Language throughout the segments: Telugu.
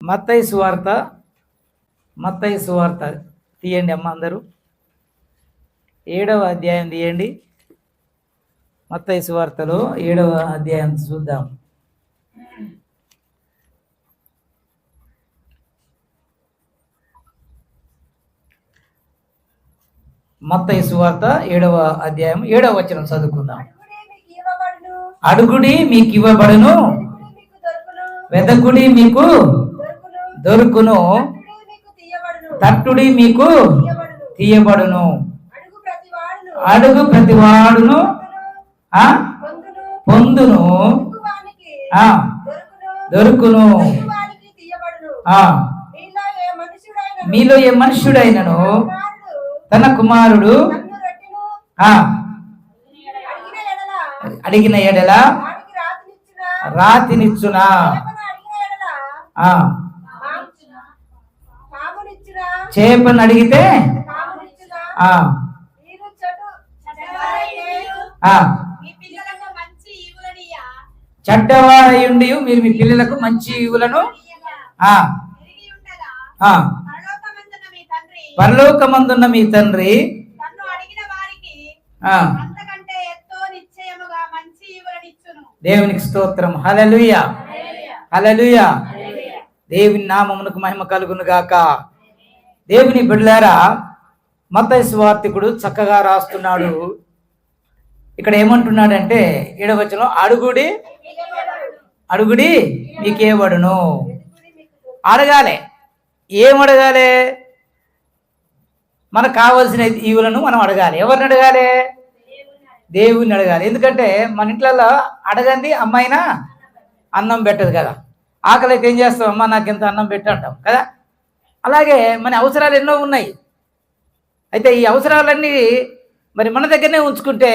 మత్తయి సువార్త తీయండి అమ్మ అందరూ. 7వ అధ్యాయం తీయండి. మత్తయి సువార్తలో 7వ అధ్యాయం చూద్దాం. మత్తయి సువార్త 7వ అధ్యాయం 7వ వచనం చదువుకుందాం. అడుగుడి మీకు ఇవ్వబడును, వెదకుడి మీకు దొరుకును, తట్టుడి మీకు తీయబడును. అడుగు ప్రతివాడును పొందును, దొరుకును. మీలో ఏ మనుష్యుడైనను తన కుమారుడు అడిగిన ఎడల రాతినిచ్చునా, చేపను అడిగితే చెడ్డవారయుండి మీరు మీ పిల్లలకు మంచి ఇవులను పరలోకమందున్న మీ తండ్రి దేవునికి స్తోత్రం. హల్లెలూయా, హల్లెలూయా. దేవుని నామమునకు మహిమ కలుగును గాక. దేవుని బిడ్డలారా, మత్తయి సువార్తికుడు చక్కగా రాస్తున్నాడు. ఇక్కడ ఏమంటున్నాడంటే 7వ వచనంలో అడుగుడి మీకేబడును. అడగాలి. ఏమడగాలి? మనకు కావలసిన ఈవులను మనం అడగాలి. ఎవరిని అడగాలి? దేవుని అడగాలి. ఎందుకంటే మన ఇంట్లో అడగండి అమ్మాయినా అన్నం పెట్టదు కదా. ఆకలి అయితే ఏం చేస్తాం? అమ్మ నాకు ఎంత అన్నం పెట్టి అంటాం కదా. అలాగే మన అవసరాలు ఎన్నో ఉన్నాయి. అయితే ఈ అవసరాలన్నీ మరి మన దగ్గరనే ఉంచుకుంటే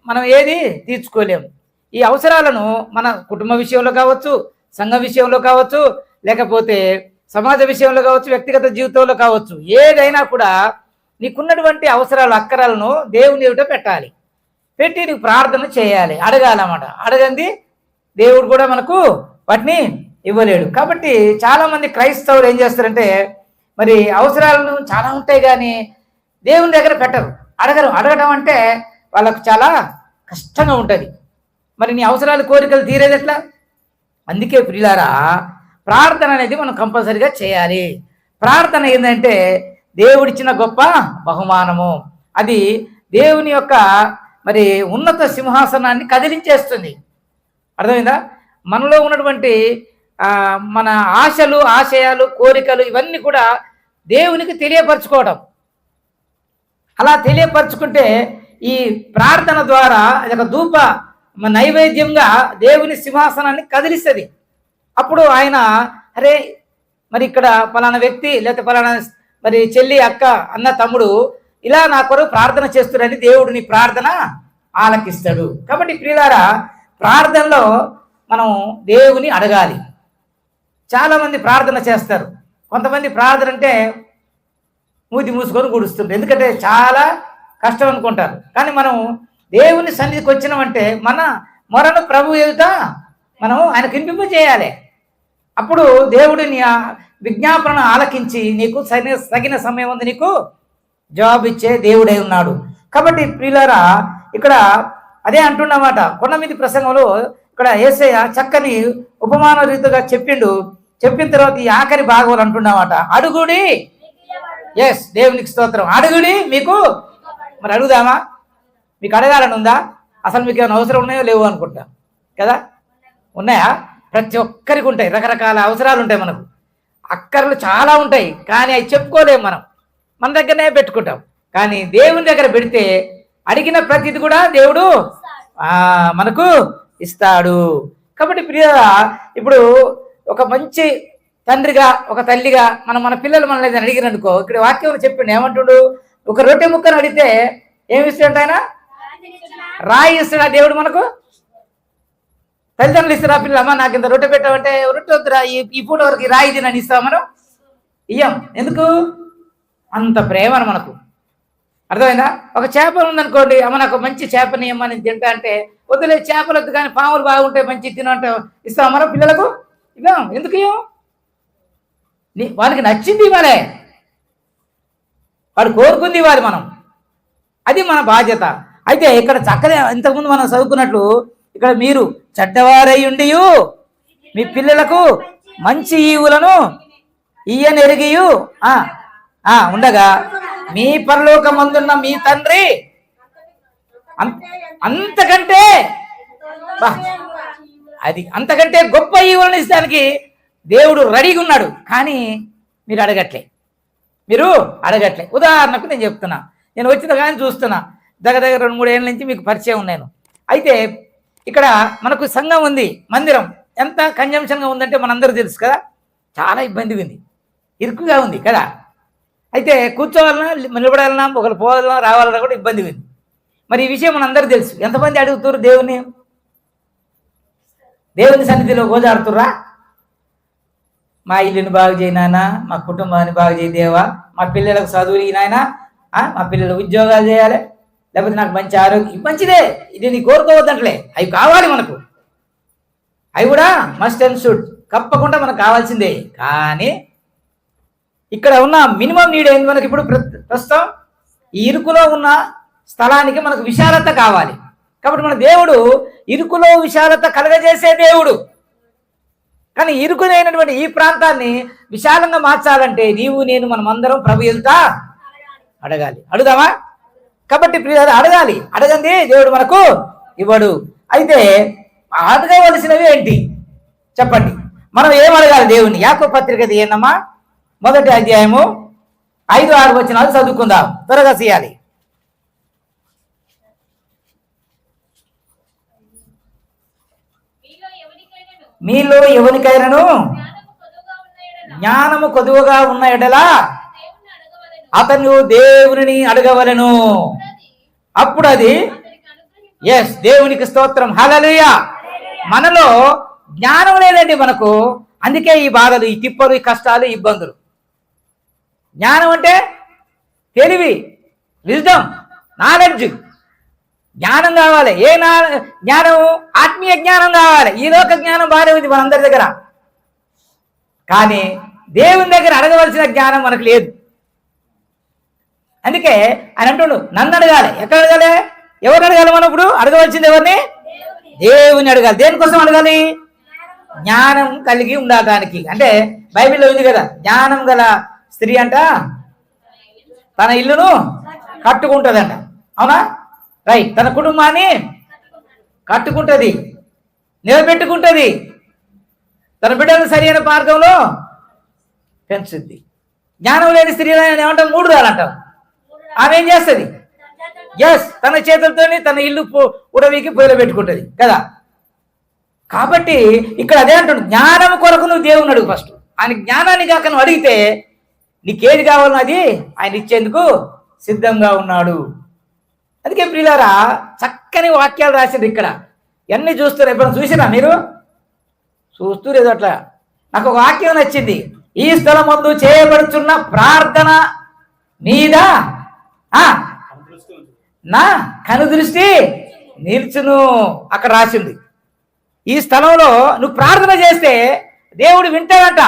మనం ఏది తీర్చుకోలేము. ఈ అవసరాలను మన కుటుంబ విషయంలో కావచ్చు, సంఘ విషయంలో కావచ్చు, లేకపోతే సమాజ విషయంలో కావచ్చు, వ్యక్తిగత జీవితంలో కావచ్చు, ఏదైనా కూడా నీకున్నటువంటి అవసరాలు అక్కరాలను దేవుని ఎదుట పెట్టాలి. పెట్టి నీకు ప్రార్థన చేయాలి, అడగాలన్నమాట. అడగంది దేవుడు కూడా మనకు వాటిని ఇవ్వలేడు. కాబట్టి చాలామంది క్రైస్తవులు ఏం చేస్తారంటే మరి అవసరాలను చాలా ఉంటాయి కానీ దేవుని దగ్గర పెట్టరు, అడగరు. అడగడం అంటే వాళ్ళకు చాలా కష్టంగా ఉంటుంది. మరి నీ అవసరాలు కోరికలు తీరేది ఎట్లా? అందుకే ప్రియులారా, ప్రార్థన అనేది మనం కంపల్సరిగా చేయాలి. ప్రార్థన ఏంటంటే దేవుడిచ్చిన గొప్ప బహుమానము. అది దేవుని యొక్క మరి ఉన్నత సింహాసనాన్ని కదిలించేస్తుంది. అర్థమైందా? మనలో ఉన్నటువంటి మన ఆశలు, ఆశయాలు, కోరికలు ఇవన్నీ కూడా దేవునికి తెలియపరచుకోవడం. అలా తెలియపరచుకుంటే ఈ ప్రార్థన ద్వారా అది ఒక ధూప నైవేద్యంగా దేవుని సింహాసనాన్ని కదిలిస్తుంది. అప్పుడు ఆయన అరే మరి ఇక్కడ పలానా వ్యక్తి లేకపోతే పలానా మరి చెల్లి, అక్క, అన్న, తమ్ముడు ఇలా నా కొరకు ప్రార్థన చేస్తున్నారని దేవుడు నీ ప్రార్థన ఆలకిస్తాడు. కాబట్టి ప్రియులారా, ప్రార్థనలో మనం దేవుని అడగాలి. చాలామంది ప్రార్థన చేస్తారు. కొంతమంది ప్రార్థన అంటే మూతి మూసుకొని కూడుస్తుంటారు, ఎందుకంటే చాలా కష్టం అనుకుంటారు. కానీ మనం దేవుని సన్నిధికి వచ్చినామంటే మన మొరను ప్రభు ఎదుట మనం ఆయనకు వినిపింపజేయాలి. అప్పుడు దేవుడిని విజ్ఞాపనను ఆలకించి నీకు తగిన సమయం ఉంది నీకు జవాబు ఇచ్చే దేవుడై ఉన్నాడు. కాబట్టి ప్రియులారా, ఇక్కడ అదే అంటున్నమాట. కొండమీది ప్రసంగంలో ఇక్కడ యేసయ్య చక్కని ఉపమాన రీతిగా చెప్పిండు. చెప్పిన తర్వాత ఈ ఆఖరి భాగం అంటున్నమాట, అడుగుడి. ఎస్, దేవునికి స్తోత్రం. అడుగుడి మీకు. మరి అడుగుదామా? మీకు అడగాలని ఉందా? అసలు మీకు ఏమైనా అవసరం ఉన్నాయో లేవో అనుకుంటా కదా. ఉన్నాయా? ప్రతి ఒక్కరికి ఉంటాయి. రకరకాల అవసరాలు ఉంటాయి. మనకు అక్కర్లు చాలా ఉంటాయి, కానీ అవి చెప్పుకోలేము. మనం మన దగ్గరనే పెట్టుకుంటాం. కానీ దేవుని దగ్గర పెడితే అడిగిన ప్రతిది కూడా దేవుడు మనకు ఇస్తాడు. కాబట్టి ప్రియరా, ఇప్పుడు ఒక మంచి తండ్రిగా, ఒక తల్లిగా మన పిల్లలు మనల్ని అడిగిననుకో, ఇక్కడ వాక్యం చెప్పిండు. ఏమంటుడు? ఒక రొట్టె ముక్కను అడిగితే ఏమి ఇస్తాడు? ఆయన రాయి ఇస్తాడా దేవుడు మనకు? తల్లిదండ్రులు ఇస్తారా? పిల్లలు, అమ్మ నాకు ఇంత రొట్టె పెట్టామంటే రొట్టె వద్దురా, ఈ పూట వరకు రాయి తినని ఇస్తాం మనం? ఇయ్యం. ఎందుకు? అంత ప్రేమను మనకు. అర్థమైందా? ఒక చేప ఉందనుకోండి, అమ్మ నాకు మంచి చేపని ఇమ్మని తింటా అంటే వద్దులే, చేపలు వద్దు కానీ పాములు బాగుంటాయి మంచి తినంటే ఇస్తాం మన పిల్లలకు. ఇవ్వం. ఎందుకు ఇవ్వం? వానికి నచ్చింది ఇవ్వాలే, వాడు కోరుకుంది ఇవ్వాలి మనం. అది మన బాధ్యత. అయితే ఇక్కడ చక్కగా ఇంతకుముందు మనం చదువుకున్నట్లు ఇక్కడ మీరు చెడ్డవారై ఉండి మీ పిల్లలకు మంచి ఈవులను ఇయ్యనెరిగియు ఉండగా మీ పరలోకమందున్న మీ తండ్రి అంతకంటే అంతకంటే గొప్ప ఈవులను ఇస్తానికి దేవుడు రెడీగా ఉన్నాడు. కానీ మీరు అడగట్లే. ఉదాహరణకు నేను చెప్తున్నా, నేను వచ్చిన కానీ చూస్తున్నా, దగ్గర 2-3 ఏళ్ళ నుంచి మీకు పరిచయం ఉన్నాను. అయితే ఇక్కడ మనకు సంఘం ఉంది, మందిరం ఎంత కంజంషన్గా ఉందంటే మనందరూ తెలుసు కదా. చాలా ఇబ్బందిగా ఉంది, ఇరుకుగా ఉంది కదా. అయితే కూర్చోవాలన్నా, నిలబడాలన్నా, ఒకరు పోవాలన్నా, రావాలన్నా కూడా ఇబ్బందిగా ఉంది. మరి ఈ విషయం మనందరూ తెలుసు. ఎంతమంది అడుగుతారు దేవుని సన్నిధిలో గోజాడుతుర్రా? మా ఇల్లుని బాగు చేయి నాయన, మా కుటుంబాన్ని బాగు చేయి దేవా, మా పిల్లలకు చదువులు నాయన, మా పిల్లలు ఉద్యోగాలు చేయాలి, లేకపోతే నాకు మంచి ఆరోగ్యం. మంచిదే, ఇది నీ కోరుకోవద్దంటలే, అవి కావాలి మనకు, అవి కూడా మస్ట్ అండ్ షుడ్, తప్పకుండా మనకు కావాల్సిందే. కానీ ఇక్కడ ఉన్న మినిమం నీడ్ ఏంది మనకి? ఇప్పుడు ప్రస్తుతం ఈ ఇరుకులో ఉన్న స్థలానికి మనకు విశాలత కావాలి. కాబట్టి మన దేవుడు ఇరుకులో విశాలత కలగజేసే దేవుడు. కానీ ఇరుకునైనటువంటి ఈ ప్రాంతాన్ని విశాలంగా మార్చాలంటే నీవు నేను మనమందరం ప్రభు ఎదుట అడగాలి. అడుగుదామా? కాబట్టి అడగాలి. అడగంది దేవుడు మనకు ఇవ్వడు. అయితే అడగవలసినవి ఏంటి చెప్పండి? మనం ఏం అడగాలి దేవుణ్ణి? యాకోబు పత్రిక తీయండమ్మా, 1వ అధ్యాయము 5-6 వచనాలు చదువుకుందాం. త్వరగా చేయాలి. మీలో ఎవరికైనాను జ్ఞానము కొదువగా ఉన్న ఎడల అతను దేవుని అడగవలెను, అప్పుడు అది దేవునికి స్తోత్రం, హల్లెలూయా. మనలో జ్ఞానం లేదండి మనకు, అందుకే ఈ బాధలు, ఈ తిప్పలు, ఈ కష్టాలు, ఇబ్బందులు. జ్ఞానం అంటే తెలివి, విజ్డమ్, నాలెడ్జ్, జ్ఞానం కావాలి. జ్ఞానం? ఆత్మీయ జ్ఞానం కావాలి. ఈ లోక జ్ఞానం బాగానే ఉంది మనందరి దగ్గర, కానీ దేవుని దగ్గర అడగవలసిన జ్ఞానం మనకు లేదు. అందుకే ఆయన అంటున్నాడు, నన్ను అడగాలి. ఎక్కడ అడగాలి? ఎవరు అడగాలి? మనం ఇప్పుడు అడగవలసింది ఎవరిని? దేవుని అడగాలి. దేనికోసం అడగాలి? జ్ఞానం కలిగి ఉండటానికి. అంటే బైబిల్లో ఉంది కదా, జ్ఞానం గల స్త్రీ అంట తన ఇల్లును కట్టుకుంటుందంట. అవునా? రైట్. తన కుటుంబాన్ని కట్టుకుంటుంది, నిలబెట్టుకుంటుంది, తన బిడ్డలను సరైన మార్గంలో పెంచుద్ది. జ్ఞానం లేని స్త్రీ ఏమంటాం? 3 రాళ్ళు అంటాం. ఆమె ఏం చేస్తుంది? తన చేతులతోని తన ఇల్లు ఉడవికి పొయ్యిలో పెట్టుకుంటుంది కదా. కాబట్టి ఇక్కడ అదే అంటాడు, జ్ఞానం కొరకు నువ్వు దేవుని అడుగు ఫస్ట్. ఆయన జ్ఞానాన్ని కాక నువ్వు అడిగితే నీకేది కావాలో అది ఆయన ఇచ్చేందుకు సిద్ధంగా ఉన్నాడు. అందుకే ప్రియులారా, చక్కని వాక్యాలు రాసిండ్రు ఇక్కడ. ఇవన్నీ చూస్తారు. ఎప్పుడైనా చూసినా మీరు? చూస్తూరేదో అట్లా. నాకు ఒక వాక్యం నచ్చింది. ఈ స్థలం ముందు చేయబడుచున్న ప్రార్థన మీద నా కనుదృష్టి నిల్చును. అక్కడ రాసింది. ఈ స్థలంలో నువ్వు ప్రార్థన చేస్తే దేవుడు వింటాడంట.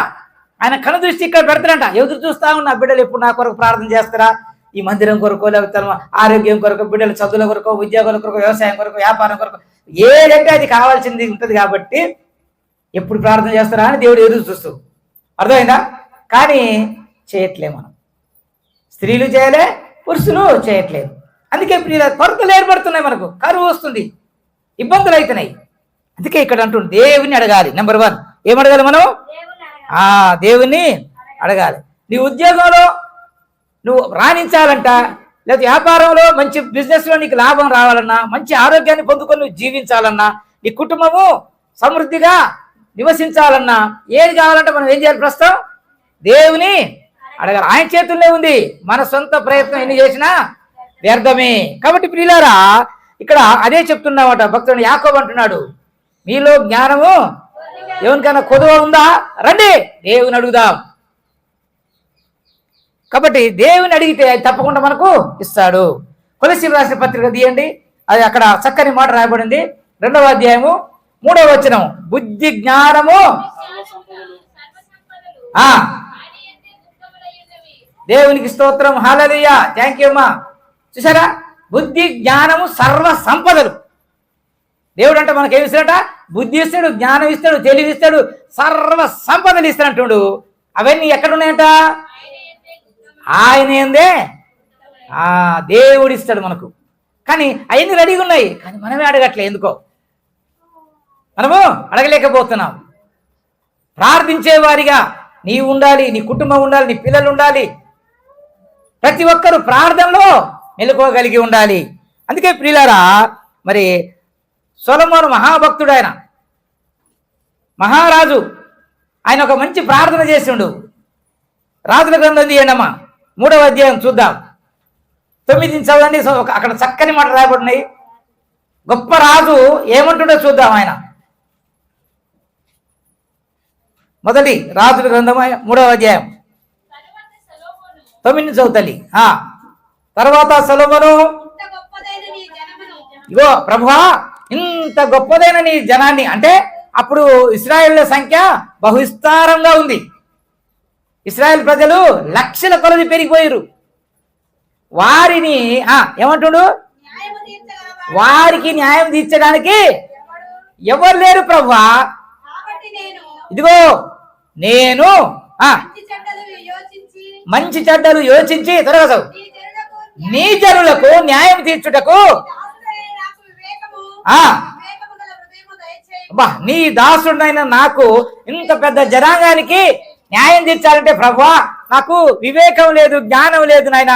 ఆయన కనుదృష్టి ఇక్కడ పెడతాడంట. ఎదురు చూస్తా ఉన్నా, బిడ్డలు ఎప్పుడు నా కొరకు ప్రార్థన చేస్తారా? ఈ మందిరం కొరకు, లేకపోతే ఆరోగ్యం కొరకు, బిడ్డల చదువుల కొరకు, ఉద్యోగాల కొరకు, వ్యవసాయం కొరకు, వ్యాపారం కొరకు, ఏదంటే అది కావాల్సింది ఉంటుంది. కాబట్టి ఎప్పుడు ప్రార్థన చేస్తారా అని దేవుడు ఎదురు చూస్తూ. అర్థమైందా? కానీ చేయట్లే మనం. స్త్రీలు చేయలే, పురుషులు చేయట్లేదు. అందుకే ప్రియుల కొరతలు ఏర్పడుతున్నాయి, మనకు కరువు వస్తుంది, ఇబ్బందులు అవుతున్నాయి. అందుకే ఇక్కడ అంటుంది దేవుని అడగాలి. నెంబర్ 1 ఏం అడగాలి మనం? దేవుని అడగాలి. నీ ఉద్యోగంలో నువ్వు రాణించాలంట, లేదా వ్యాపారంలో మంచి బిజినెస్లో నీకు లాభం రావాలన్నా, మంచి ఆరోగ్యాన్ని పొందుకొని నువ్వు జీవించాలన్నా, నీ కుటుంబము సమృద్ధిగా నివసించాలన్నా, ఏది కావాలంటే మనం ఏం చేయాలి? ప్రస్తుతం దేవుని అడగాలి. ఆయన చేతుల్లోనే ఉంది. మన సొంత ప్రయత్నం ఎన్ని చేసినా వ్యర్థమే. కాబట్టి ప్రియులారా, ఇక్కడ అదే చెప్తున్నామట భక్తుడు యాకోబు అంటున్నాడు, మీలో జ్ఞానము ఎవరికైనా కొదువ ఉందా? రండి దేవుని అడుగుదాం. కాబట్టి దేవుని అడిగితే తప్పకుండా మనకు ఇస్తాడు. కొలస్సీయులకు రాసిన పత్రిక తీయండి, అది అక్కడ చక్కని మాట రాయబడింది. 2వ అధ్యాయము 3వ వచనం, బుద్ధి జ్ఞానము దేవునికి స్తోత్రం. హల్లెలూయా. థ్యాంక్ యూ అమ్మా. చూసారా, బుద్ధి జ్ఞానము సర్వ సంపదలు. దేవుడు అంటే మనకి ఏమి ఇస్తాడట? బుద్ధి ఇస్తాడు, జ్ఞానం ఇస్తాడు, తెలివి ఇస్తాడు, సర్వ సంపదలు ఇస్తాడంటుడు. అవన్నీ ఎక్కడున్నాయంట? ఆయన ఏందే దేవుడు ఇస్తాడు మనకు. కానీ అవన్నీ రెడీగా ఉన్నాయి, కానీ మనమే అడగట్లే. ఎందుకో మనము అడగలేకపోతున్నాం. ప్రార్థించేవారిగా నీవు ఉండాలి, నీ కుటుంబం ఉండాలి, నీ పిల్లలు ఉండాలి. ప్రతి ఒక్కరూ ప్రార్థనలో మెలుకోగలిగి ఉండాలి. అందుకే ప్రియులారా, మరి సొలొమోను మహాభక్తుడు, ఆయన మహారాజు. ఆయన ఒక మంచి ప్రార్థన చేసిండు. రాజుల గ్రంథం తీయండమ్మా, 3వ అధ్యాయం చూద్దాం. 9 చదవండి. అక్కడ చక్కని మాట రాయబడినాయి. గొప్ప రాజు ఏమంటుండో చూద్దాం. ఆయన మొదటి రాజుల గ్రంథం 3వ అధ్యాయం 9 చదువుతల్లి. తర్వాత సొలొమోను, ఇగో ప్రభువా, ఇంత గొప్పదైన నీ జనాన్ని, అంటే అప్పుడు ఇశ్రాయేళ్ల సంఖ్య బహువిస్తారంగా ఉంది. ఇశ్రాయేల్ ప్రజలు లక్షల కొలది పెరిగిపోయారు. వారిని ఏమంటుడు? వారికి న్యాయం తీర్చడానికి ఎవరు లేరు ప్రభువా. ఇదిగో నేను మంచి చెడ్డలు యోచించి త్వరగా నీ జనులకు న్యాయం తీర్చుటకు నీ దాసుడైన నాకు ఇంత పెద్ద జనాంగానికి న్యాయం తీర్చాలంటే ప్రభువా నాకు వివేకం లేదు, జ్ఞానం లేదు నాయన.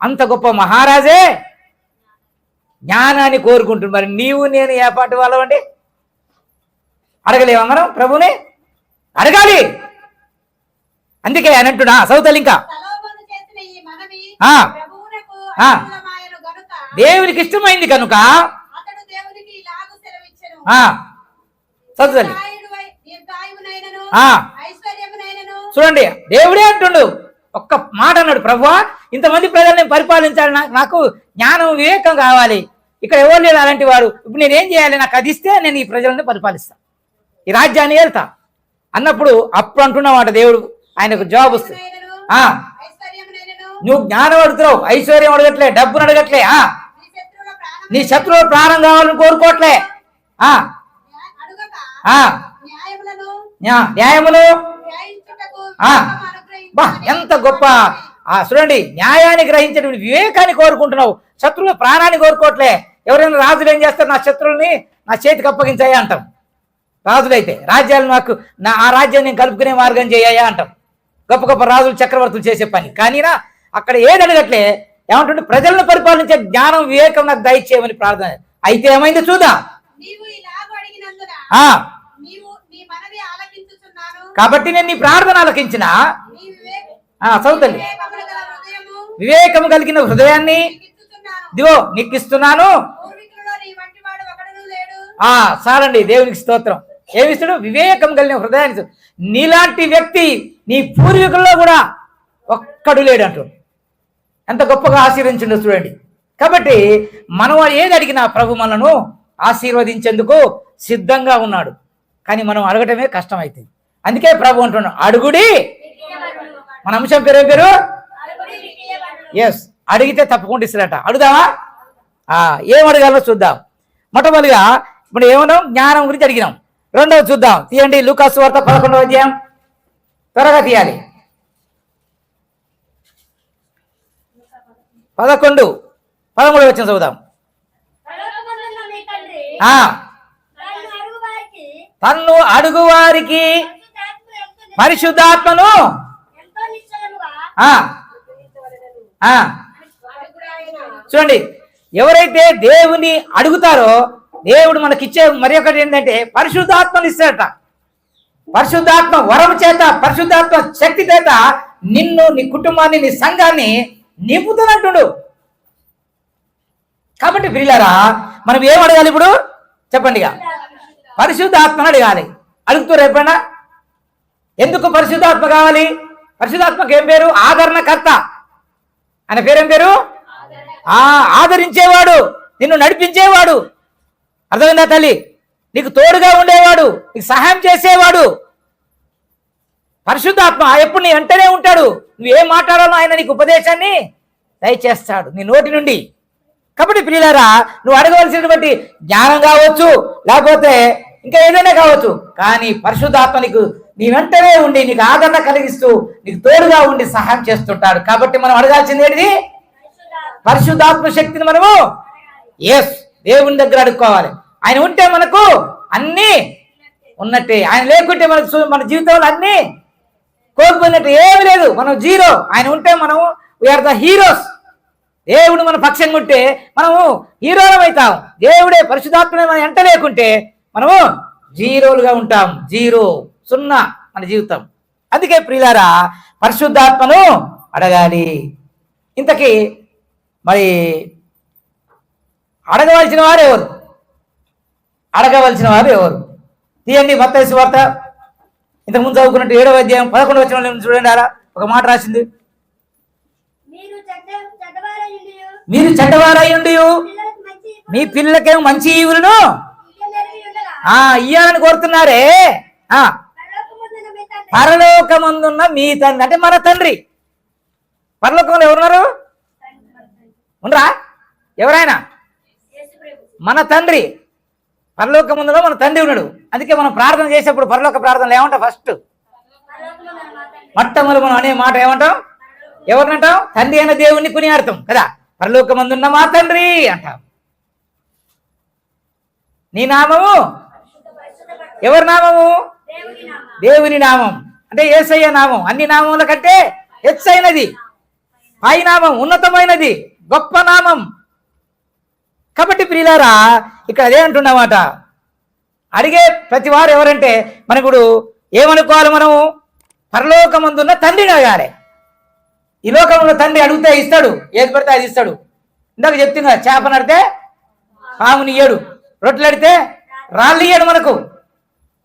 అంత గొప్ప మహారాజే జ్ఞానాన్ని కోరుకుంటుంది. మరి నీవు నేను ఏ పాటి వాళ్ళమండి? అడగలేవా మనం ప్రభుని? అడగాలి. అందుకే అని అంటున్నా సౌతలు. ఇంకా దేవునికి ఇష్టమైంది కనుక చదువుతల్లి. చూడండి, దేవుడే అంటుండు, ఒక్క మాట అన్నాడు, ప్రభువా ఇంతమంది ప్రజల్ని పరిపాలించాలి, నాకు జ్ఞానం వివేకం కావాలి. ఇక్కడ ఎవరు లేరు అలాంటి వారు. ఇప్పుడు నేనేం చేయాలి? నాకు అది ఇస్తే నేను ఈ ప్రజల్ని పరిపాలిస్తాను, ఈ రాజ్యాన్ని వెళ్తా అన్నప్పుడు అప్పుడు అంటున్నామాట దేవుడు. ఆయనకు జవాబు వస్తుంది. నువ్వు జ్ఞానం అడుగుతున్నావు, ఐశ్వర్యం అడగట్లే, డబ్బును అడగట్లే, నీ శత్రువుల ప్రాణం కావాలని కోరుకోవట్లే, న్యాయములు. ఎంత గొప్ప! చూడండి, న్యాయాన్ని గ్రహించేటువంటి వివేకాన్ని కోరుకుంటున్నావు, శత్రువుల ప్రాణాన్ని కోరుకోవట్లే. ఎవరైనా రాజులు ఏం చేస్తారు? నా శత్రువుల్ని నా చేతికి అప్పగించాయా అంటాం. రాజులైతే రాజ్యాలు నాకు ఆ రాజ్యాన్ని నేను కలుపుకునే మార్గం చేయాయా అంటాం. గొప్ప గొప్ప రాజులు, చక్రవర్తులు చేసే పని. కానీనా అక్కడ ఏది అడగట్లే. ఏమంటుంటే ప్రజలను పరిపాలించే జ్ఞానం వివేకం నాకు దయచేయమని ప్రార్థన. అయితే ఏమైందో చూద్దాం. కాబట్టి నేను నీ ప్రార్థన ఆలకించిన చదువుతండి. వివేకం కలిగిన హృదయాన్ని ఇదిగో నీకు ఇస్తున్నాను. చాలండి, దేవునికి స్తోత్రం. ఏమిస్తాడు? వివేకం కలిగిన హృదయాన్ని. నీలాంటి వ్యక్తి నీ పూర్వీకుల్లో కూడా ఒక్కడు లేడు అంటూ ఎంత గొప్పగా ఆశీర్వదించిండో చూడండి. కాబట్టి మనం ఏది అడిగినా ప్రభు మనను ఆశీర్వదించేందుకు సిద్ధంగా ఉన్నాడు. కానీ మనం అడగటమే కష్టమైంది. అందుకే ప్రభు అంటున్నాడు, అడుగుడి. మన అంశం పేరు ఏం పేరు? ఎస్, అడిగితే తప్పకుండా ఇస్తాడట. అడుగుదామా? ఏం అడగాలో చూద్దాం. మొట్టమొదటిగా ఇప్పుడు ఏమన్నాం? జ్ఞానం గురించి అడిగినాం. రెండవది చూద్దాం, తీయండి. లూకాసు వార్త 11వ అధ్యాయం, త్వరగా తీయాలి. 11, 13 వచ్చిన చదువుదాం. తన్ను అడుగు వారికి పరిశుద్ధాత్మను చూడండి, ఎవరైతే దేవుని అడుగుతారో దేవుడు మనకిచ్చే మరి ఒకటి ఏంటంటే పరిశుద్ధాత్మను ఇస్తాడట. పరిశుద్ధాత్మ వరం చేత, పరిశుద్ధాత్మ శక్తి చేత నిన్ను, నీ కుటుంబాన్ని, నీ సంఘాన్ని నింపుతున్నట్టు. కాబట్టి ప్రియులారా, మనం ఏం అడగాలి ఇప్పుడు చెప్పండి? పరిశుద్ధాత్మను అడగాలి. అడుగుతారు ఎప్పుడైనా? ఎందుకు పరిశుద్ధాత్మ కావాలి? పరిశుద్ధాత్మకు ఏం పేరు? ఆదరణకర్త. ఆయన పేరేం పేరు? ఆదరించేవాడు, నిన్ను నడిపించేవాడు. అర్థమైందా తల్లి? నీకు తోడుగా ఉండేవాడు, నీకు సహాయం చేసేవాడు. పరిశుద్ధాత్మ ఎప్పుడు నీ వెంటనే ఉంటాడు. నువ్వేం మాట్లాడాలో ఆయన నీకు ఉపదేశాన్ని దయచేస్తాడు నీ నోటి నుండి. కాబట్టి ప్రియులారా, నువ్వు అడగవలసినటువంటి జ్ఞానం కావచ్చు, లేకపోతే ఇంకా ఏదైనా కావచ్చు, కానీ పరిశుద్ధాత్మ నీకు నీ వెంటనే ఉండి నీకు ఆదరణ కలిగిస్తూ నీకు తోడుగా ఉండి సహాయం చేస్తుంటాడు. కాబట్టి మనం అడగాల్సింది ఏంటిది? పరిశుద్ధాత్మ శక్తిని మనము దేవుని దగ్గర అడుక్కోవాలి. ఆయన ఉంటే మనకు అన్నీ ఉన్నట్టే, ఆయన లేకుంటే మన జీవితంలో అన్నీ కోల్పోయినట్టు ఏమి లేదు, మనం జీరో. ఆయన ఉంటే మనము వీఆర్ ద హీరోస్. దేవుడు మన పక్షంగా ఉంటే మనము హీరోలం అవుతాం. దేవుడే పరిశుద్ధాత్మ మన ఎంట లేకుంటే మనము జీరోలుగా ఉంటాం. జీరో, సున్నా మన జీవితం. అందుకే ప్రియులారా, పరిశుద్ధాత్మను అడగాలి. ఇంతకీ మరి అడగవలసిన వారు ఎవరు? అడగవలసిన వారు ఎవరు? తీయండి మత్తయి సువార్త, ఇంతకుముందు చదువుకున్నట్టు 7వ అధ్యాయం 11వ వచనంలో చూడండి. అలా ఒక మాట రాసింది, మీరు చెడ్డవారయ్యుండి మీ పిల్లలకేమో మంచి ఈవులను ఇయ్యాలని కోరుతున్నారే. పరలోకమందున్న మీ తండ్రి, అంటే మన తండ్రి. పరలోకంలో ఎవరున్నారు? ఉండరా? ఎవరైనా? మన తండ్రి. పరలోకమందులో మన తండ్రి ఉన్నాడు. అందుకే మనం ప్రార్థన చేసేప్పుడు పరలోక ప్రార్థనలు ఏమంటాం? ఫస్ట్ మొట్టమొదటి మనం అనే మాట ఏమంటాం? ఎవరినంటాం? తండ్రి అయిన దేవుణ్ణి కొనియాడతాం కదా. పరలోకమందున్న మా తండ్రి అంటాం. నీ నామము ఎవరి నామము? దేవుని నామం. అంటే యేసయ్య నామం అన్ని నామముల కంటే హెచ్చైనది, పై నామం, ఉన్నతమైనది, గొప్ప నామం. కాబట్టి ప్రియులారా, ఇక్కడ అదే అంటున్నమాట. అడిగే ప్రతి వారు ఎవరంటే మనకు ఇప్పుడు ఏమనుకోవాలి? మనము పరలోకమందున్న తండ్రిని అడగాలి. ఈ లోకంలో తండ్రి అడిగితే ఇస్తాడు, ఏది పడితే అది ఇస్తాడు. ఇందాక చెప్తున్నా, చేపను అడితే పాముని ఇయ్యడు, రొట్టెలు అడితే రాళ్ళు ఇయ్యడు మనకు.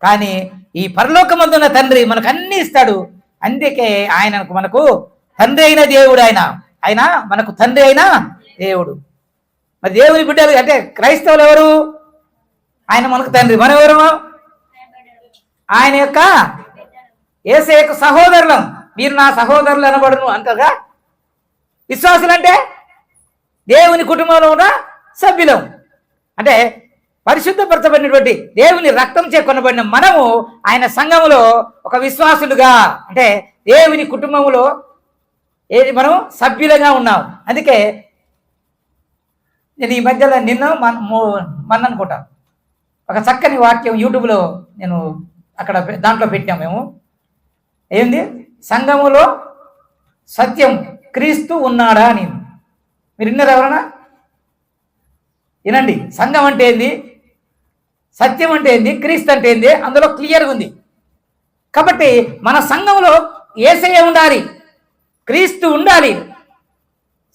కానీ ఈ పరలోకమందున్న తండ్రి మనకు అన్ని ఇస్తాడు. అందుకే ఆయనకు మనకు తండ్రి అయిన దేవుడు. ఆయన మనకు తండ్రి అయిన దేవుడు. మరి దేవుని బిడ్డలు అంటే క్రైస్తవులు ఎవరు? ఆయన మనకు తండ్రి, మనం ఎవరు? ఆయన యొక్క యేసయ్య యొక్క సహోదరులం. మీరు నా సహోదరులు అనబడును అంటగా. విశ్వాసులు అంటే దేవుని కుటుంబంలో ఉన్న సభ్యులం. అంటే పరిశుద్ధపరచబడినటువంటి దేవుని రక్తం చే కొనబడిన మనము ఆయన సంఘములో ఒక విశ్వాసులుగా, అంటే దేవుని కుటుంబంలో మనం సభ్యులుగా ఉన్నాం. అందుకే నేను ఈ మధ్యలో మొన్న అనుకుంటా ఒక చక్కని వాక్యం యూట్యూబ్లో నేను అక్కడ దాంట్లో పెట్టాం. మేము ఏంది? సంఘములో సత్యం క్రీస్తు ఉన్నాడా అని. మీరు విన్నారు ఎవరన్నా? వినండి. సంఘం అంటే ఏంది, సత్యం అంటే ఏంది, క్రీస్తు అంటే ఏంది, అందులో క్లియర్గా ఉంది. కాబట్టి మన సంఘంలో యేసయ్య ఉండాలి, క్రీస్తు ఉండాలి,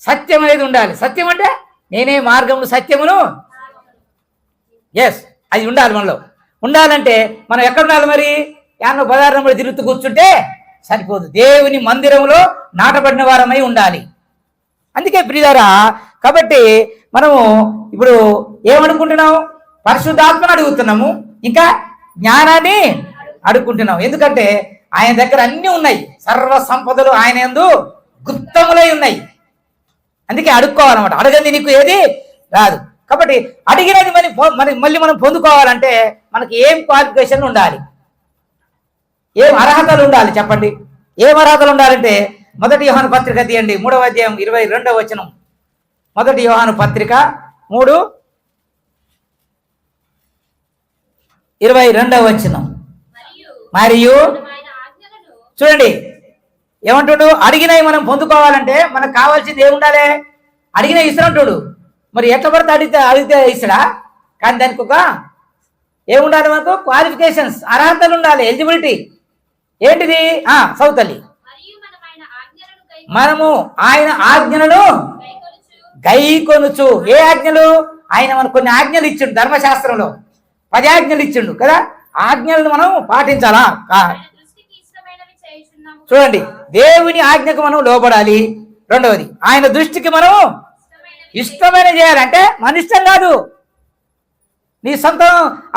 సత్యం అనేది ఉండాలి. సత్యం అంటే నేనే మార్గమును సత్యమును, అది ఉండాలి. మనలో ఉండాలంటే మనం ఎక్కడ ఉండాలి? మరి యాన్నో పదార్థంలో తిరుగుతూ కూర్చుంటే సరిపోదు. దేవుని మందిరంలో నాటబడిన వారమై ఉండాలి. అందుకే ప్రియులారా, కాబట్టి మనము ఇప్పుడు ఏమనుకుంటున్నాం? పరిశుద్ధాత్మను అడుగుతున్నాము, ఇంకా జ్ఞానాన్ని అడుగుకుంటున్నాం. ఎందుకంటే ఆయన దగ్గర అన్నీ ఉన్నాయి, సర్వ సంపదలు ఆయన యందు గుప్తములై ఉన్నాయి. అందుకే అడుక్కోవాలన్నమాట. అడగంది నీకు ఏది రాదు. కాబట్టి అడిగినది మళ్ళీ మనం పొందుకోవాలంటే మనకి ఏం క్వాలిఫికేషన్ ఉండాలి, ఏం అర్హతలు ఉండాలి? చెప్పండి. ఏం అర్హతలు ఉండాలంటే 1 యోహాను పత్రిక తీయండి, 3వ అధ్యాయం 22వ వచనం. 1 యోహాను పత్రిక 3:22వ వచనం. మరియు చూడండి ఏమంటాడు? అడిగినవి మనం పొందుకోవాలంటే మనకు కావాల్సింది ఏముండాలి? అడిగిన ఇస్తున్నట్టు. మరి ఎట్లా పడితే అడిగితే ఇస్తాడా? కానీ దానికి ఒక ఏముండాలి? మనకు క్వాలిఫికేషన్స్, అర్హతలు ఉండాలి, ఎలిజిబిలిటీ. ఏంటిది? సౌతల్లి, మనము ఆయన ఆజ్ఞలను గైకొనుచు. ఏ ఆజ్ఞలు? ఆయన మనకు కొన్ని ఆజ్ఞలు ఇచ్చిండు, ధర్మశాస్త్రంలో 10 ఆజ్ఞలు ఇచ్చిండు కదా. ఆజ్ఞలను మనం పాటించాలా? చూడండి, దేవుని ఆజ్ఞకు మనం లోబడాలి. రెండవది, ఆయన దృష్టికి మనం ఇష్టమైన చేయాలంటే మన ఇష్టం కాదు, నీ సొంత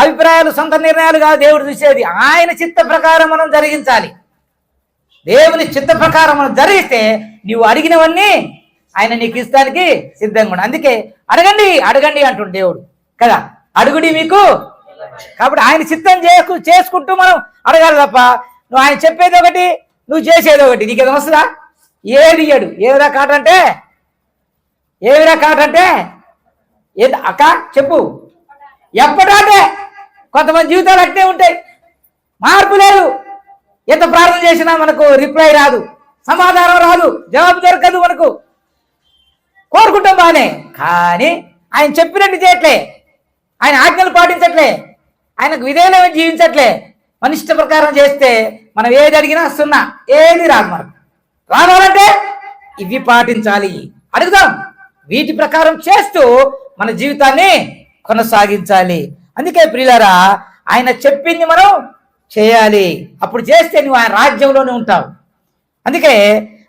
అభిప్రాయాలు, సొంత నిర్ణయాలు కాదు దేవుడు చూసేది. ఆయన చిత్త ప్రకారం మనం జరిగించాలి. దేవుని చిత్త ప్రకారం మనం జరిగిస్తే నీవు అడిగినవన్నీ ఆయన నీకు ఇస్తానికి సిద్ధంగా ఉండు. అందుకే అడగండి అడగండి అంటుండు దేవుడు కదా, అడుగుడి మీకు. కాబట్టి ఆయన చిత్తం చేసుకుంటూ మనం అడగాలి తప్ప నువ్వు ఆయన చెప్పేది ఒకటి నువ్వు చేసేది ఒకటి. నీకు ఏదో వస్తుందా? ఏది ఇయ్యడు. ఏమిరా కాటంటే ఏది అక్క చెప్పు. ఎప్పటాటే కొంతమంది జీవితాలు అట్నే ఉంటాయి, మార్పు లేదు. ఎంత ప్రార్థన చేసినా మనకు రిప్లై రాదు, సమాధానం రాదు, జవాబు దొరకదు. మనకు కోరుకుంటాం బానే, కానీ ఆయన చెప్పినట్టు చేయట్లే, ఆయన ఆజ్ఞలు పాటించట్లే, ఆయనకు విధేయులమే జీవించట్లే. మన ఇష్ట ప్రకారం చేస్తే మనం ఏది అడిగినా సున్నా, ఏది రాదు. మనకు రావాలంటే ఇవి పాటించాలి, అడుగుదాం. వీటి ప్రకారం చేస్తూ మన జీవితాన్ని కొనసాగించాలి. అందుకే ప్రియులారా, ఆయన చెప్పింది మనం చేయాలి. అప్పుడు చేస్తే నువ్వు ఆయన రాజ్యంలోనే ఉంటావు. అందుకే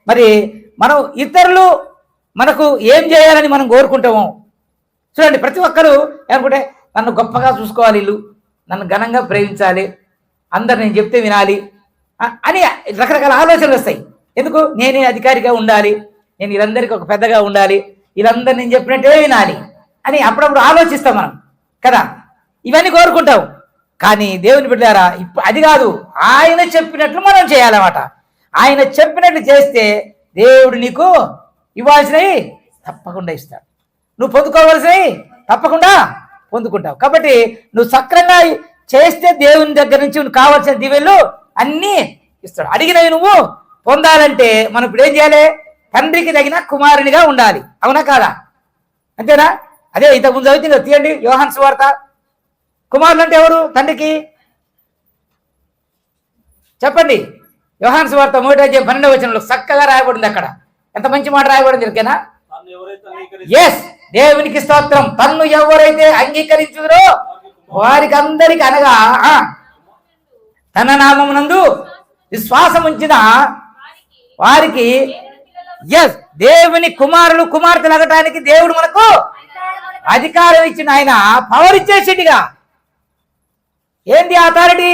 మరి మనం ఇతరులు మనకు ఏం చేయాలని మనం కోరుకుంటాము. చూడండి, ప్రతి ఒక్కరు ఏమనుకుంటే నన్ను గొప్పగా చూసుకోవాలి, ఇల్లు నన్ను ఘనంగా ప్రేమించాలి, అందరు నేను చెప్తే వినాలి అని రకరకాల ఆలోచనలు వస్తాయి. ఎందుకు? నేనే అధికారిగా ఉండాలి, నేను వీళ్ళందరికీ ఒక పెద్దగా ఉండాలి, వీళ్ళందరూ నేను చెప్పినట్టే వినాలి అని అప్పుడప్పుడు ఆలోచిస్తాం మనం కదా. ఇవన్నీ కోరుకుంటాం. కానీ దేవుని బిడ్డలారా, ఇప్పుడు అది కాదు, ఆయన చెప్పినట్లు మనం చేయాలన్నమాట. ఆయన చెప్పినట్లు చేస్తే దేవుడు నీకు ఇవ్వాల్సినవి తప్పకుండా ఇస్తాడు, నువ్వు పొందుకోవాల్సినవి తప్పకుండా పొందుకుంటావు. కాబట్టి నువ్వు సక్రంగా చేస్తే దేవుని దగ్గర నుంచి నువ్వు కావాల్సిన దీవెనలు అన్నీ ఇస్తాడు. అడిగినవి నువ్వు పొందాలంటే మనం ఇప్పుడు ఏం చేయాలి? తండ్రికి తగిన కుమారునిగా ఉండాలి. అవునా కాదా? అంతేనా? అదే ఇంతకుముందు చదువుతుంది, తీయండి యోహాను సువార్త. కుమారులు అంటే ఎవరు? తండ్రికి. చెప్పండి. యోహాను సువార్త 1:12 చక్కగా రాయబడింది. అక్కడ ఎంత మంచి మాట రాయబడింది ఓకేనా? ఎస్, దేవునికి స్తోత్రం. తన్ను ఎవరైతే అంగీకరించుదరో వారికి అందరికి, అనగా తన నామమునందు విశ్వాసం ఉంచిన వారికి ఎస్ దేవుని కుమారులు కుమార్తెలు అగటానికి దేవుడు మనకు అధికారం ఇచ్చిన, ఆయన పవర్ ఇచ్చేసిందిగా. ఏంది అథారిటీ?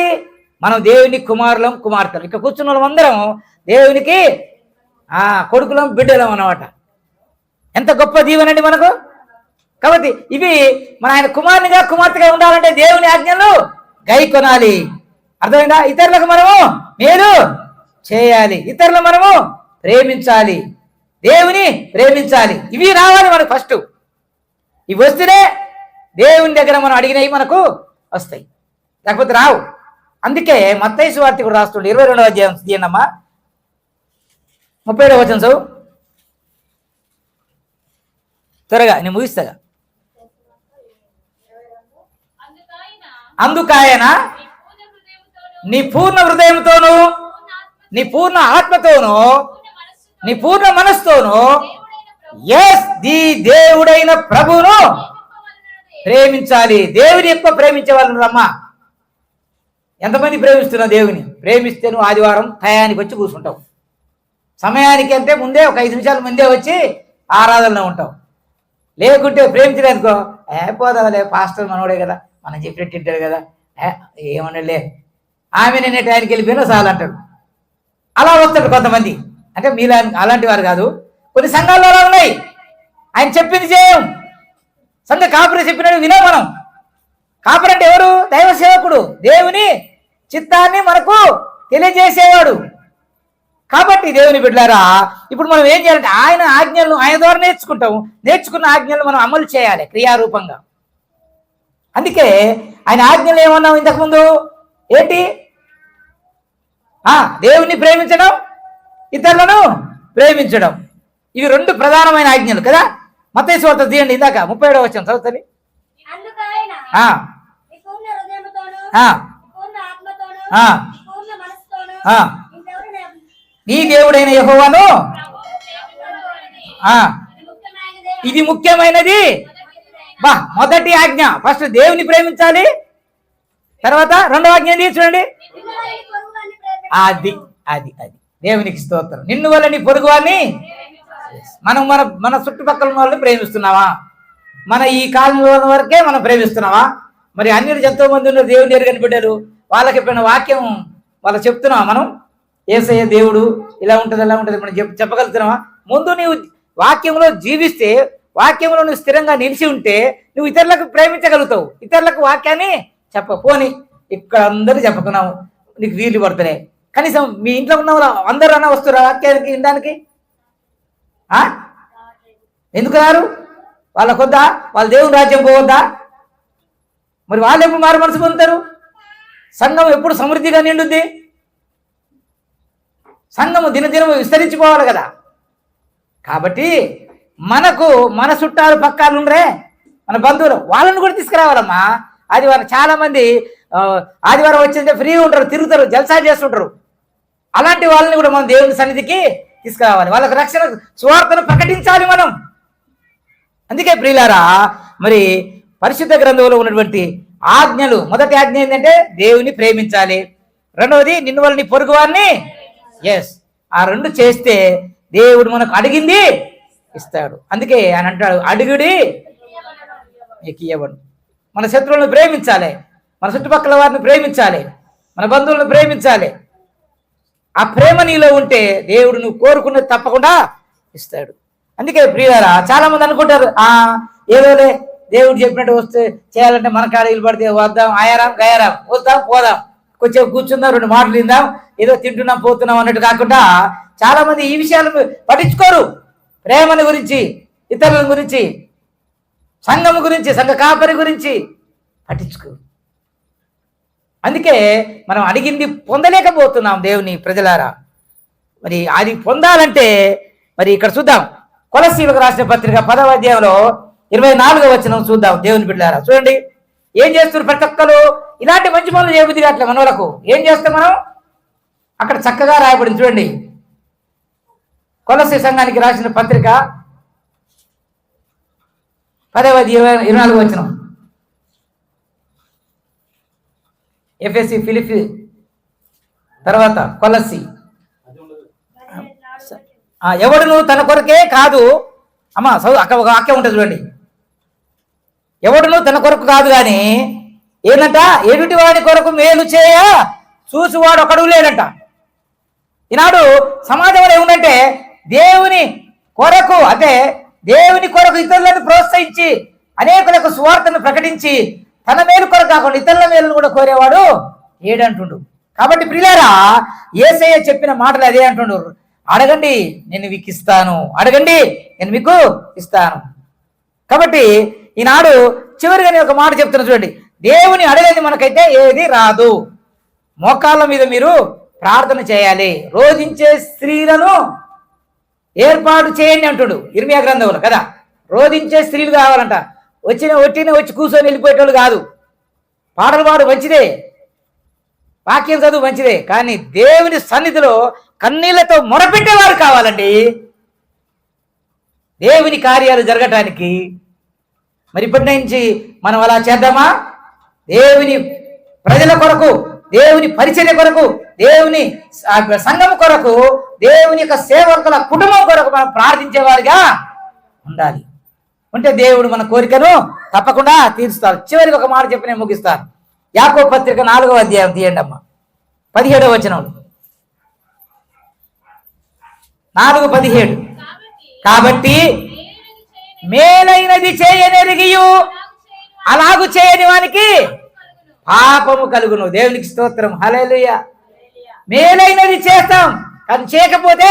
మనం దేవుని కుమారులం కుమార్తెలు. ఇక్కడ కూర్చున్న వాళ్ళందరం దేవునికి కొడుకులం బిడ్డలం అన్నమాట. ఎంత గొప్ప దీవెనండి మనకు. కాబట్టి ఇవి మన ఆయన కుమారునిగా కుమార్తెగా ఉండాలంటే దేవుని ఆజ్ఞలు గై కొనాలి. అర్థమైందా? ఇతరులకు మనము మేలు చేయాలి, ఇతరులు మనము ప్రేమించాలి, దేవుని ప్రేమించాలి. ఇవి రావాలి మనకు ఫస్ట్. ఇవి వస్తేనే దేవుని దగ్గర మనం అడిగినవి మనకు వస్తాయి, లేకపోతే రావు. అందుకే మత్తయి సువార్త కూడా రాస్తుండే 22వ అధ్యాయం తీయనమ్మా, 37వ వచనం చదువు త్వరగా, నేను ముగిస్తాగా. అందుకాయన నీ పూర్ణ హృదయంతోనూ, నీ పూర్ణ ఆత్మతోనూ, నీ పూర్ణ మనస్సుతోనూ ఎస్ ది దేవుడైన ప్రభువును ప్రేమించాలి. దేవుని ఎక్కువ ప్రేమించే వాళ్ళు రమ్మా. ఎంతమంది ప్రేమిస్తున్నావు దేవుని? ప్రేమిస్తే నువ్వు ఆదివారం టయానికి వచ్చి కూర్చుంటావు. సమయానికి అంటే ముందే ఒక 5 నిమిషాల ముందే వచ్చి ఆరాధనలో ఉంటావు. లేకుంటే ప్రేమించలేదుకో, పోదాలే పాస్టర్ మనోడే కదా, మనం చెప్పినట్టు తింటాడు కదా, ఏమనలే ఆమె నేనే టయానికి వెళ్ళిపోయినా చాలు అంటాడు. అలా వస్తాడు కొంతమంది. అంటే మీలా అలాంటి వారు కాదు, కొన్ని సంఘాల్లో అలా ఉన్నాయి. ఆయన చెప్పింది చేయం, సంఘ కాపురి చెప్పినట్టు వినం మనం. కాపురి అంటే ఎవరు? దైవ సేవకుడు, దేవుని చిత్తాన్ని మనకు తెలియజేసేవాడు. కాబట్టి దేవుని బిడ్డలారా, ఇప్పుడు మనం ఏం చేయాలంటే ఆయన ఆజ్ఞలను ఆయన ద్వారా నేర్చుకుంటాం. నేర్చుకున్న ఆజ్ఞలను మనం అమలు చేయాలి క్రియారూపంగా. అందుకే ఆయన ఆజ్ఞలు ఏమన్నాం ఇంతకుముందు? ఏంటి? దేవుణ్ణి ప్రేమించడం, ఇతరులను ప్రేమించడం. ఇవి 2 ప్రధానమైన ఆజ్ఞలు కదా. మత్తయి సువార్త తీయండి, ఇందాక 37వ వచనం చదువుతుంది. నీ దేవుడైన యెహోవాను, ఇది ముఖ్యమైనది. మొదటి ఆజ్ఞ ఫస్ట్ దేవుని ప్రేమించాలి, తర్వాత 2వ ఆజ్ఞ ఏంటి చూడండి. అది అది అది దేవునికి స్తోత్రం. నిన్ను వల్ల నీ పొరుగు వారిని, మనం మన మన చుట్టుపక్కల ఉన్న వాళ్ళని ప్రేమిస్తున్నావా? మన ఈ కాలంలో వరకే మనం ప్రేమిస్తున్నావా? మరి అన్యులు ఎంతో మంది ఉన్నారు దేవుని ఎరుగని బిడ్డలు, వాళ్ళకి ఎప్పుడైనా వాక్యం వాళ్ళకి చెప్తున్నావా మనం? యేసయ్య దేవుడు ఇలా ఉంటుంది అలా ఉంటుంది మనం చెప్పగలుగుతున్నావా? ముందు నీవు వాక్యంలో జీవిస్తే, వాక్యంలో నువ్వు స్థిరంగా నిలిచి ఉంటే నువ్వు ఇతరులకు ప్రేమించగలుగుతావు. ఇతరులకు వాక్యాన్ని పోని ఇక్కడ అందరూ చెప్పుకున్నావు, నీకు వీలు పడుతున్నాయి. కనీసం మీ ఇంట్లో ఉన్న వాళ్ళు అందరూ అన్నా వస్తురా వాక్యానికి వినడానికి? ఎందుకు రారు? వాళ్ళకొద్దా? వాళ్ళ దేవుని రాజ్యం పోవద్దా? మరి వాళ్ళు ఎప్పుడు మారు మనసు పొందుతారు? సంఘం ఎప్పుడు సమృద్ధిగా నిండుద్ది? సంఘము దినదినము విస్తరించిపోవాలి కదా. కాబట్టి మనకు మన చుట్టాలు పక్కాలు ఉండరే, మన బంధువులు, వాళ్ళని కూడా తీసుకురావాలమ్మా. ఆదివారం చాలా మంది ఆదివారం వచ్చింటే ఫ్రీగా ఉంటారు, తిరుగుతారు, జల్సా చేస్తుంటారు. అలాంటి వాళ్ళని కూడా మనం దేవుని సన్నిధికి తీసుకురావాలి. వాళ్ళకు రక్షణ సువార్తను ప్రకటించాలి మనం. అందుకే ప్రియులారా, మరి పరిశుద్ధ గ్రంథంలో ఉన్నటువంటి ఆజ్ఞలు, మొదటి ఆజ్ఞ ఏంటంటే దేవుని ప్రేమించాలి. రెండవది నిన్ను వాళ్ళని పొరుగు వారిని. ఆ రెండు చేస్తే దేవుడు మనకు అడిగింది ఇస్తాడు. అందుకే ఆయన అంటాడు, అడుగుడి నీకు ఇవ్వడు. మన శత్రువులను ప్రేమించాలి, మన చుట్టుపక్కల వారిని ప్రేమించాలి, మన బంధువులను ప్రేమించాలి. ఆ ప్రేమ నీలో ఉంటే దేవుడు నువ్వు కోరుకున్నది తప్పకుండా ఇస్తాడు. అందుకే ప్రియులారా, చాలా మంది అనుకుంటారు ఏదోలే దేవుడు చెప్పినట్టు వస్తే చేయాలంటే మన కాడ ఇల్లు పడితే వద్దాం, ఆయారాం గయారాం, వద్దాం పోదాం, కొంచెం కూర్చుందాం, రెండు మాటలు విందాం, ఏదో తింటున్నాం పోతున్నాం అన్నట్టు కాకుండా చాలా మంది ఈ విషయాలు పట్టించుకోరు. ప్రేమను గురించి, ఇతరుల గురించి, సంఘం గురించి, సంఘ కాపరి గురించి పట్టించుకోరు. అందుకే మనం అడిగింది పొందలేకపోతున్నాం దేవుని ప్రజలారా. మరి అది పొందాలంటే మరి ఇక్కడ చూద్దాం, కొలస్సీలకు రాసిన పత్రిక 10వ అధ్యాయంలో 24వ వచనం చూద్దాం. దేవుని బిడ్డలారా చూడండి, ఏం చేస్తున్నారు ప్రతి ఒక్కరు? ఇలాంటి మంచి పనులు చేయబుద్ది అట్లా మనోళ్ళకు ఏం చేస్తాం మనం? అక్కడ చక్కగా రాయబడింది చూడండి, కొలస్సీ సంఘానికి రాసిన పత్రిక 10వ అధ్యాయం 24వ వచనం. ఎఫ్ఎస్సి, ఫిలిప్పి, తర్వాత కొలస్సీ. ఎవడును తన కొరకే కాదు, అమ్మా అక్కడ ఒక వాక్యం ఉంటుంది చూడండి, ఎవడును తన కొరకు కాదు కానీ ఏంటంట, ఎదుటి వాడి కొరకు మేలు చేయ చూసువాడు ఒకడు లేడంట. ఈనాడు సమాజంలో ఏముందంటే దేవుని కొరకు, అంటే దేవుని కొరకు ఇతరులను ప్రోత్సహించి అనేకులకు సువార్తను ప్రకటించి తన మేలు కొరకు కాకుండా ఇతరుల మేలును కూడా కోరేవాడు ఏడంటుండు. కాబట్టి ప్రియులారా, యేసయ్య చెప్పిన మాటలు అదే అంటుండు, అడగండి నేను మీకు ఇస్తాను, అడగండి నేను మీకు ఇస్తాను. కాబట్టి ఈనాడు చివరిగా నేను ఒక మాట చెప్తున్నా చూడండి, దేవుని అడగండి మనకైతే ఏది రాదు. మోకాళ్ళ మీద మీరు ప్రార్థన చేయాలి, రోధించే స్త్రీలను ఏర్పాటు చేయండి అంటుడు ఇర్మియా గ్రంథంలో కదా. రోధించే స్త్రీలు కావాలంట, ఒట్టిన వచ్చి కూర్చొని వెళ్ళిపోయేటోళ్ళు కాదు. పాటలు పాడు మంచిదే, వాక్యం చదువు మంచిదే, కానీ దేవుని సన్నిధిలో కన్నీళ్లతో మొరపెట్టేవారు కావాలండి దేవుని కార్యాలు జరగటానికి. మరి ఇప్పటి నుంచి మనం అలా చేద్దామా? దేవుని ప్రజల కొరకు, దేవుని పరిచర్య కొరకు, దేవుని సంఘం కొరకు, దేవుని యొక్క సేవకుల కుటుంబం కొరకు మనం ప్రార్థించేవారిగా ఉండాలి. ఉంటే దేవుడు మన కోరికను తప్పకుండా తీరుస్తారు. చివరికి ఒక మాట చెప్పి నేను ముగిస్తాను. యాకోబు పత్రిక 4వ అధ్యాయం తీయండి అమ్మా, 17వ వచనం. 4:17. కాబట్టి మేలైనది చేయనెరిగియు అలాగు చేయని వానికి పాపము కలుగును. దేవునికి స్తోత్రం, హల్లెలూయా. మేలైనది చేస్తాం కానీ చేయకపోతే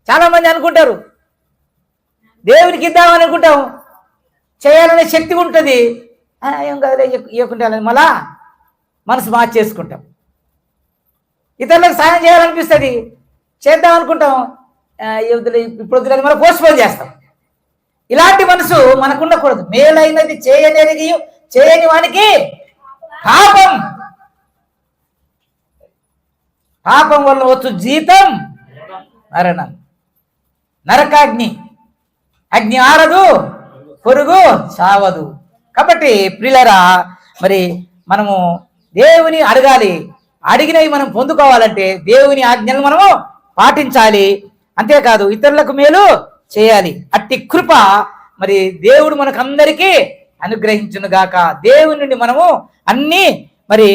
చాలా మంది అనుకుంటారు దేవునికి ఇద్దామని అనుకుంటాం, చేయాలనే శక్తి ఉంటుంది, ఏం కదలే ఇవ్వకుంటాలని మళ్ళా మనసు మార్చేసుకుంటాం. ఇతరులకు సాయం చేయాలనిపిస్తుంది, చేద్దాం అనుకుంటాం, ఇప్పుడు వద్దులేదు మనం పోస్ట్పోన్ చేస్తాం. ఇలాంటి మనసు మనకు ఉండకూడదు. మేలైనది చేయనెరిగి చేయని వానికి పాపం, పాపం వల్ల వచ్చు జీతం మరణం, నరకాగ్ని, అగ్ని ఆరదు పొరుగు చావదు. కాబట్టి ప్రియులారా, మరి మనము దేవుని అడగాలి, అడిగినవి మనం పొందుకోవాలంటే దేవుని ఆజ్ఞలు మనము పాటించాలి. అంతేకాదు ఇతరులకు మేలు చేయాలి. అట్టి కృప మరి దేవుడు మనకు అందరికీ అనుగ్రహించును గాక. దేవుని నుండి మనము అన్ని మరి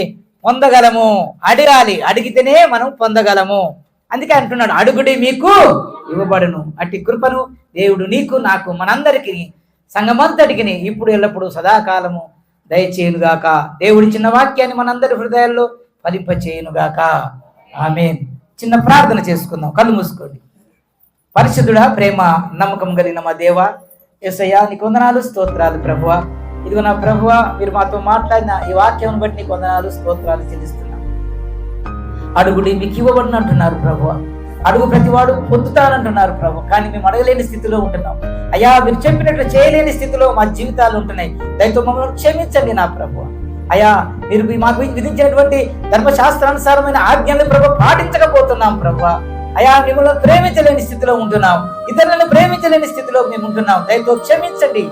పొందగలము. అడగాలి, అడిగితేనే మనం పొందగలము. అందుకే అంటున్నాడు, అడుగుడి మీకు ఇవ్వబడును. అట్టి కృపను దేవుడు నీకు నాకు మనందరికీ సంఘమంతటికి ఇప్పుడు ఎల్లప్పుడు సదాకాలము దయచేయునుగాక. దేవుడి చిన్న వాక్యాన్ని మనందరి హృదయాల్లో ఫలింపచేయునుగాక. ఆమేన్. చిన్న ప్రార్థన చేసుకుందాం, కళ్ళు మూసుకోండి. పరిశుద్ధుడా, ప్రేమ నమ్మకం కలిగిన మా దేవ యేసయ్యా, నీకు వందనాలు, స్తోత్రాలు ప్రభువా. ఇదిగో నా ప్రభువా, మీరు మాతో మాట్లాడిన ఈ వాక్యం బట్టి నీకు వందనాలు, స్తోత్రాలు చెల్లిస్తున్నాం. అడుగుడి మీకు ఇవ్వబడిన అంటున్నారు ప్రభువా. అడుగు ప్రతివాడు పొందుతానంటున్నారు ప్రభు. కానీ మేము అడగలేని స్థితిలో ఉంటున్నాం అయ్యా. మీరు చెప్పినట్లు చేయలేని స్థితిలో మా జీవితాలు ఉంటున్నాయి. దయతో మమ్మల్ని క్షమించండి నా ప్రభు. అయ్యా, మీరు మాకు విధించినటువంటి ధర్మశాస్త్రానుసారమైన ఆజ్ఞల్ని ప్రభు పాటించకపోతున్నాం ప్రభు. అయ్యా, మిమ్మల్ని ప్రేమించలేని స్థితిలో ఉంటున్నాం, ఇతరులను ప్రేమించలేని స్థితిలో మేము ఉంటున్నాం. దయతో క్షమించండి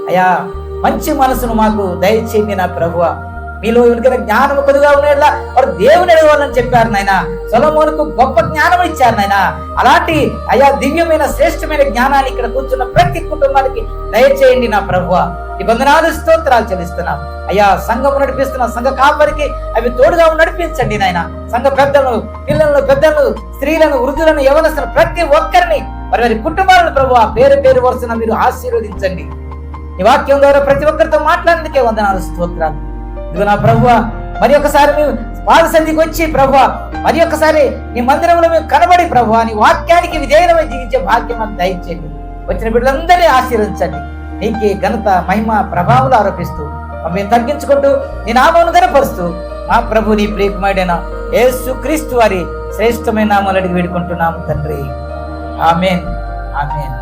అయ్యా. మంచి మనసును మాకు దయచేయండి నా ప్రభువ. మీలో ఎవరికైనా జ్ఞానం కొద్దిగా ఉండేలా వారు దేవుని అడగాలని చెప్పారు నాయన. సొలొమోనుకు గొప్ప జ్ఞానం ఇచ్చారు నాయన. అలాంటి అయ్యా దివ్యమైన శ్రేష్టమైన జ్ఞానాన్ని ఇక్కడ కూర్చున్న ప్రతి కుటుంబానికి దయచేయండి నా ప్రభువ. ఈ వందనాలు, స్తోత్రాలు చెల్లిస్తున్నాం అయ్యా. సంఘము నడిపిస్తున్న సంఘ కాపరికి అవి తోడుగా నడిపించండి నాయన. సంఘ పెద్దలను, పిల్లలను, పెద్దలను, స్త్రీలను, వృద్ధులను, యవనస్తులను ప్రతి ఒక్కరిని వారి వారి కుటుంబాలను ప్రభువ పేరు పేరు వరుసన మీరు ఆశీర్వదించండి. ఈ వాక్యం ద్వారా ప్రతి ఒక్కరితో మాట్లాడేందుకే వందనాలు, స్తోత్రాలు. ఇదిగో నా ప్రభువా, మరి ఒకసారి మేము పాద సన్నిధికి వచ్చి ప్రభువా, మరి ఒకసారి నీ మందిరంలో మేము కనబడి ప్రభువా నీ వాక్యానికి విధేయమై జీవించే భాగ్యం మాకు దయచేయండి. వచ్చిన బిడ్డలందరినీ ఆశీర్వదించండి. నీకే ఘనత, మహిమ, ప్రభావాలు ఆరోపిస్తూ మేము తగ్గించుకుంటూ నీ నామమును ఘనపరుస్తూ మా ప్రభు నీ ప్రియకుమారుడైన యేసుక్రీస్తు వారి శ్రేష్టమైన నామములు అడిగి వేడుకుంటున్నాము తండ్రి. ఆమేన్, ఆమేన్.